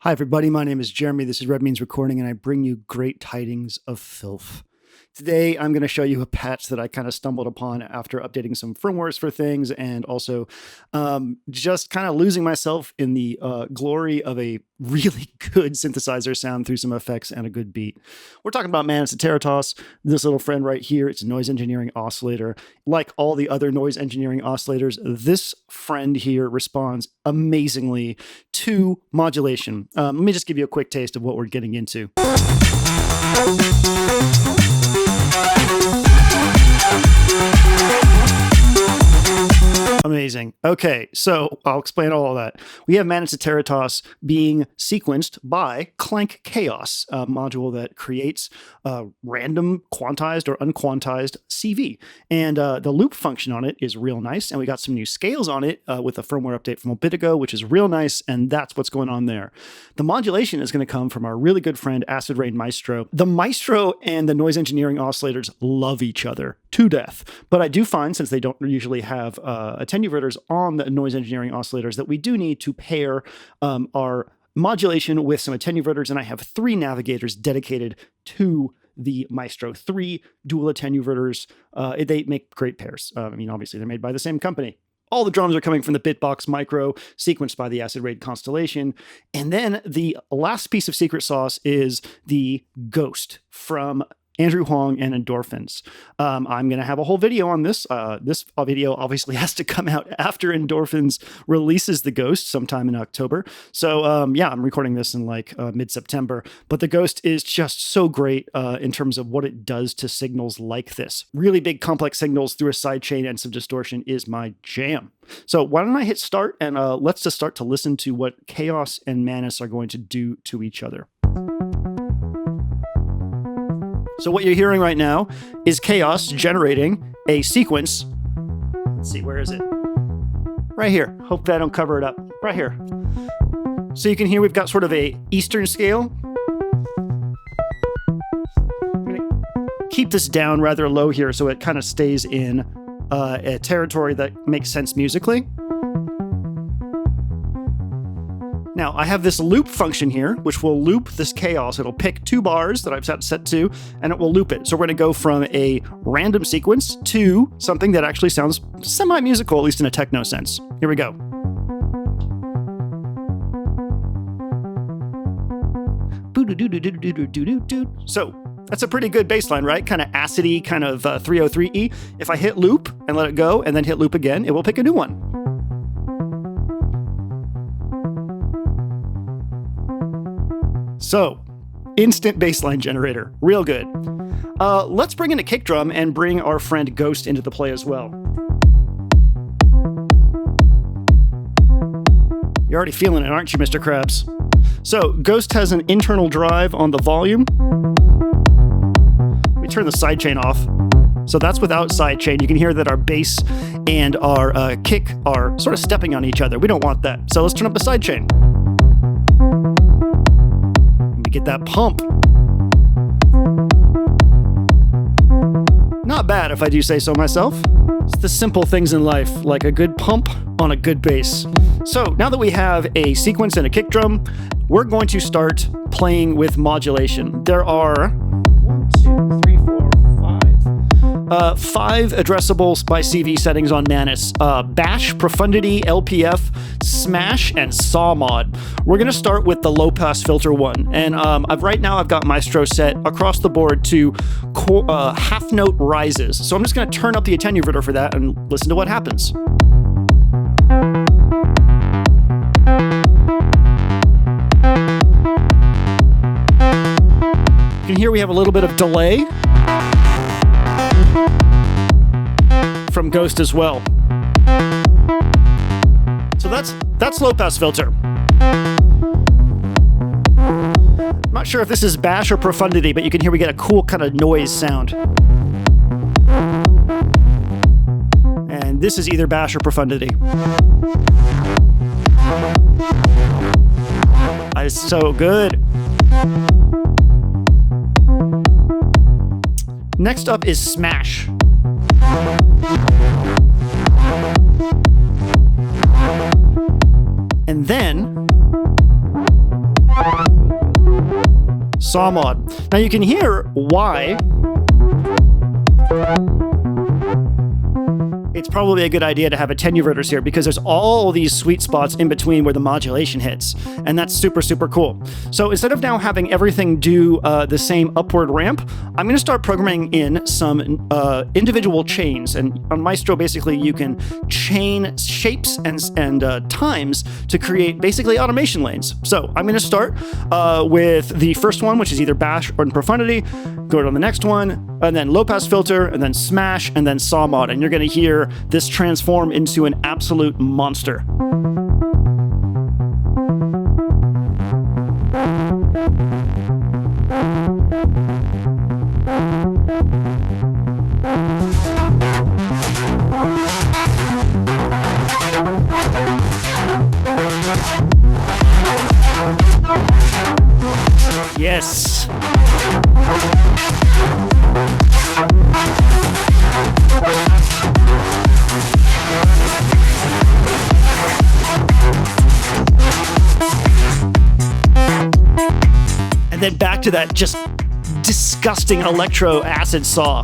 Hi, everybody. My name is Jeremy. This is Red Means Recording, and I bring you great tidings of filth. Today, I'm going to show you a patch that I kind of stumbled upon after updating some firmwares for things and also just kind of losing myself in the glory of a really good synthesizer sound through some effects and a good beat. We're talking about Manis Iteritas, this little friend right here. It's a noise engineering oscillator. Like all the other noise engineering oscillators, this friend here responds amazingly to modulation. Let me just give you a quick taste of what we're getting into. Amazing. Okay, so I'll explain all of that. We have Manis Iteritas being sequenced by Clank Chaos, a module that creates random quantized or unquantized CV. And the loop function on it is real nice. And we got some new scales on it with a firmware update from a bit ago, which is real nice. And that's what's going on there. The modulation is going to come from our really good friend, Acid Rain Maestro. The Maestro and the noise engineering oscillators love each other to death. But I do find, since they don't usually have attenuators on the noise engineering oscillators, that we do need to pair our modulation with some attenuators, and I have 3 navigators dedicated to the Maestro. 3 dual attenuators. They make great pairs. I mean, obviously, they're made by the same company. All the drums are coming from the Bitbox Micro, sequenced by the Acid Rain Constellation. And then the last piece of secret sauce is the Ghost from Andrew Huang and Endorphins. I'm going to have a whole video on this. This video obviously has to come out after Endorphins releases the Ghost sometime in October. So yeah, I'm recording this in like mid-September. But the Ghost is just so great in terms of what it does to signals like this. Really big complex signals through a sidechain and some distortion is my jam. So why don't I hit start and let's just start to listen to what Chaos and Manis are going to do to each other. So what you're hearing right now is Chaos generating a sequence. Let's see, where is it? Right here. Hope I don't cover it up. Right here. So you can hear we've got sort of a Eastern scale. I'm going to keep this down rather low here so it kind of stays in a territory that makes sense musically. Now, I have this loop function here, which will loop this chaos. It'll pick 2 bars that I've set to, and it will loop it. So we're going to go from a random sequence to something that actually sounds semi-musical, at least in a techno sense. Here we go. So that's a pretty good bass line, right? Kind of acidy, kind of 303E. If I hit loop and let it go, and then hit loop again, it will pick a new one. So, instant bassline generator. Real good. Let's bring in a kick drum and bring our friend Ghost into the play as well. You're already feeling it, aren't you, Mr. Krabs? So, Ghost has an internal drive on the volume. Let me turn the sidechain off. So that's without sidechain. You can hear that our bass and our kick are sort of stepping on each other. We don't want that. So let's turn up the sidechain. Get that pump. Not bad if I do say so myself. It's the simple things in life, like a good pump on a good bass. So now that we have a sequence and a kick drum, we're going to start playing with modulation. There are 5 addressables by CV settings on Manis. Bash, Profundity, LPF, Smash, and Saw mod. We're going to start with the low-pass filter one. And right now I've got Maestro set across the board to half-note rises. So I'm just going to turn up the attenuator for that and listen to what happens. You can hear we have a little bit of delay from Ghost as well. So that's low pass filter. I'm not sure if this is bash or profundity, but you can hear we get a cool kind of noise sound. And this is either bash or profundity. It's so good. Next up is Smash. And then saw mod. Now you can hear why it's probably a good idea to have attenuverters here, because there's all these sweet spots in between where the modulation hits, and that's super, super cool. So instead of now having everything do the same upward ramp, I'm going to start programming in some individual chains. And on Maestro, basically, you can chain shapes and times to create basically automation lanes. So I'm going to start with the first one, which is either bash or in profundity, go to the next one, and then low pass filter, and then smash, and then saw mod, and you're going to hear this transform into an absolute monster. Yes. And then back to that just disgusting electro acid saw.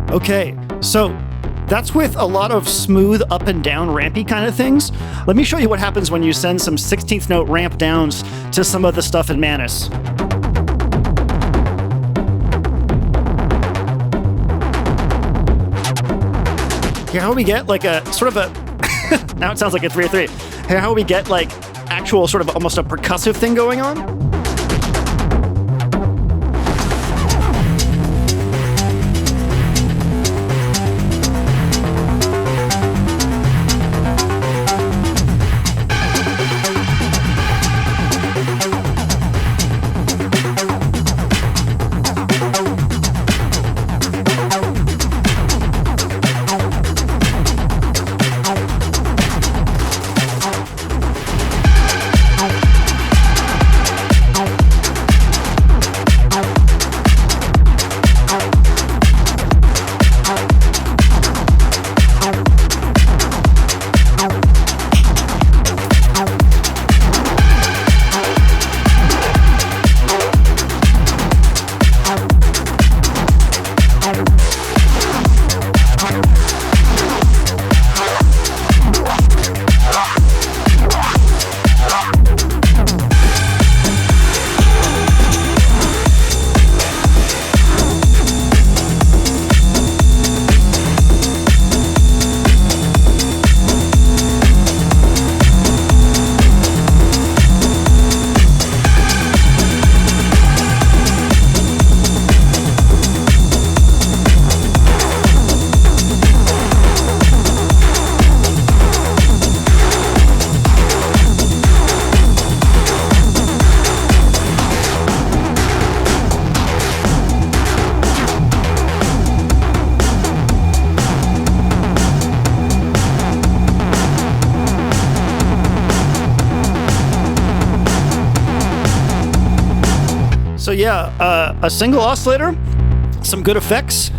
Okay, so that's with a lot of smooth up and down rampy kind of things. Let me show you what happens when you send some 16th note ramp downs to some of the stuff in Manis. Here, how we get like a sort of a now it sounds like a 3-3. Here, how we get like actual sort of almost a percussive thing going on. So yeah, a single oscillator, some good effects,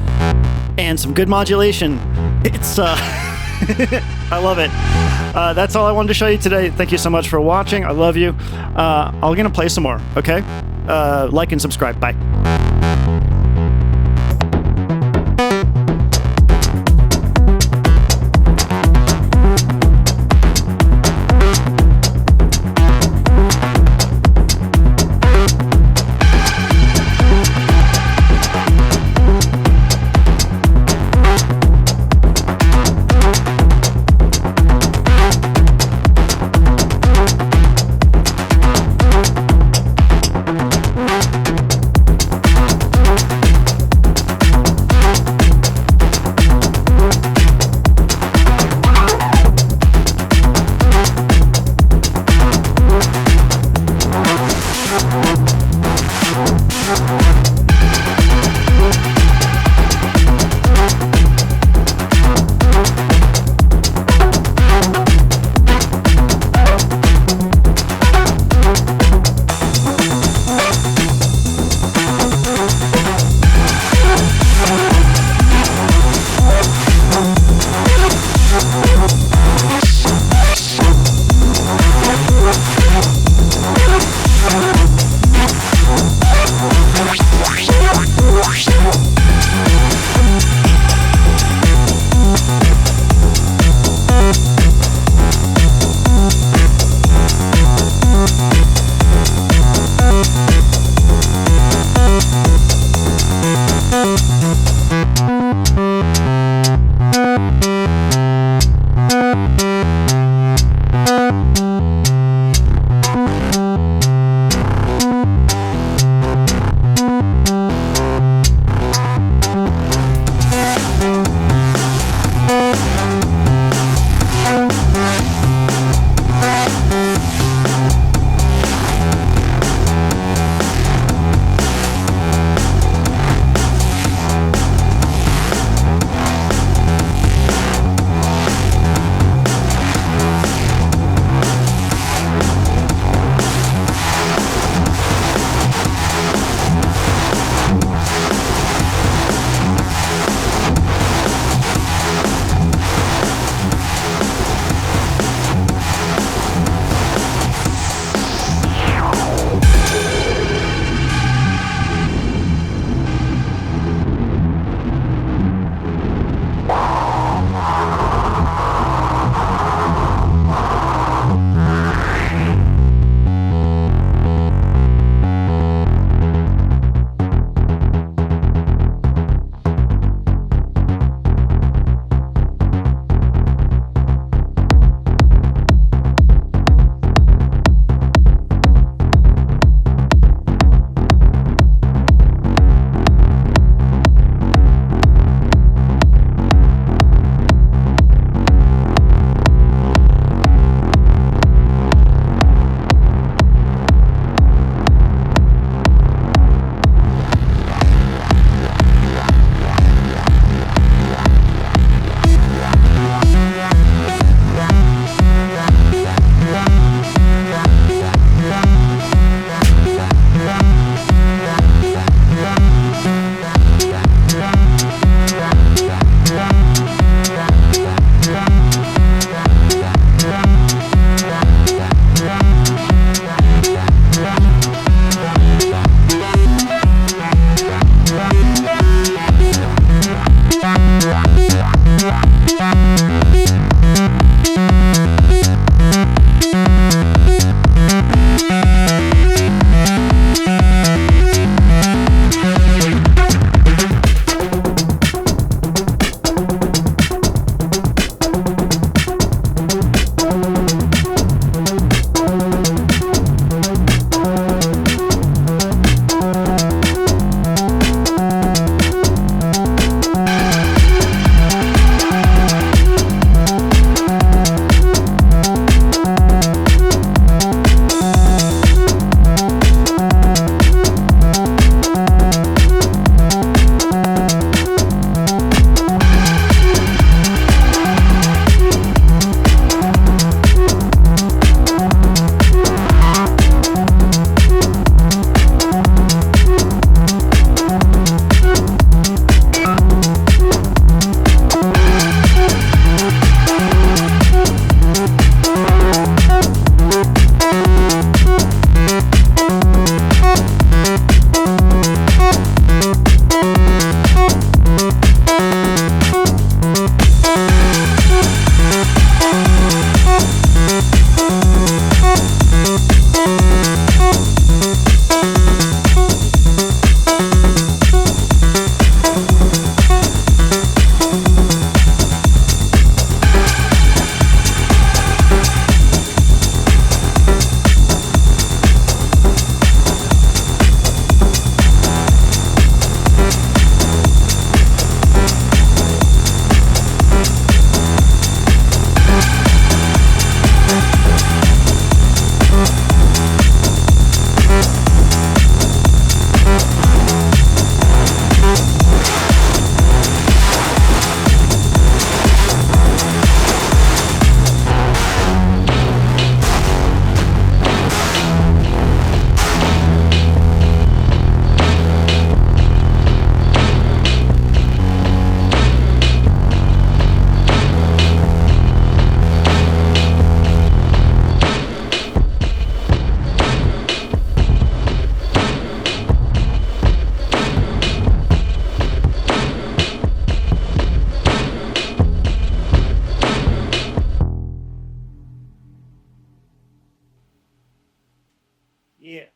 and some good modulation. It's I love it. That's all I wanted to show you today. Thank you so much for watching. I love you. I'm gonna play some more. Okay, like and subscribe. Bye. We'll be right back. Yeah.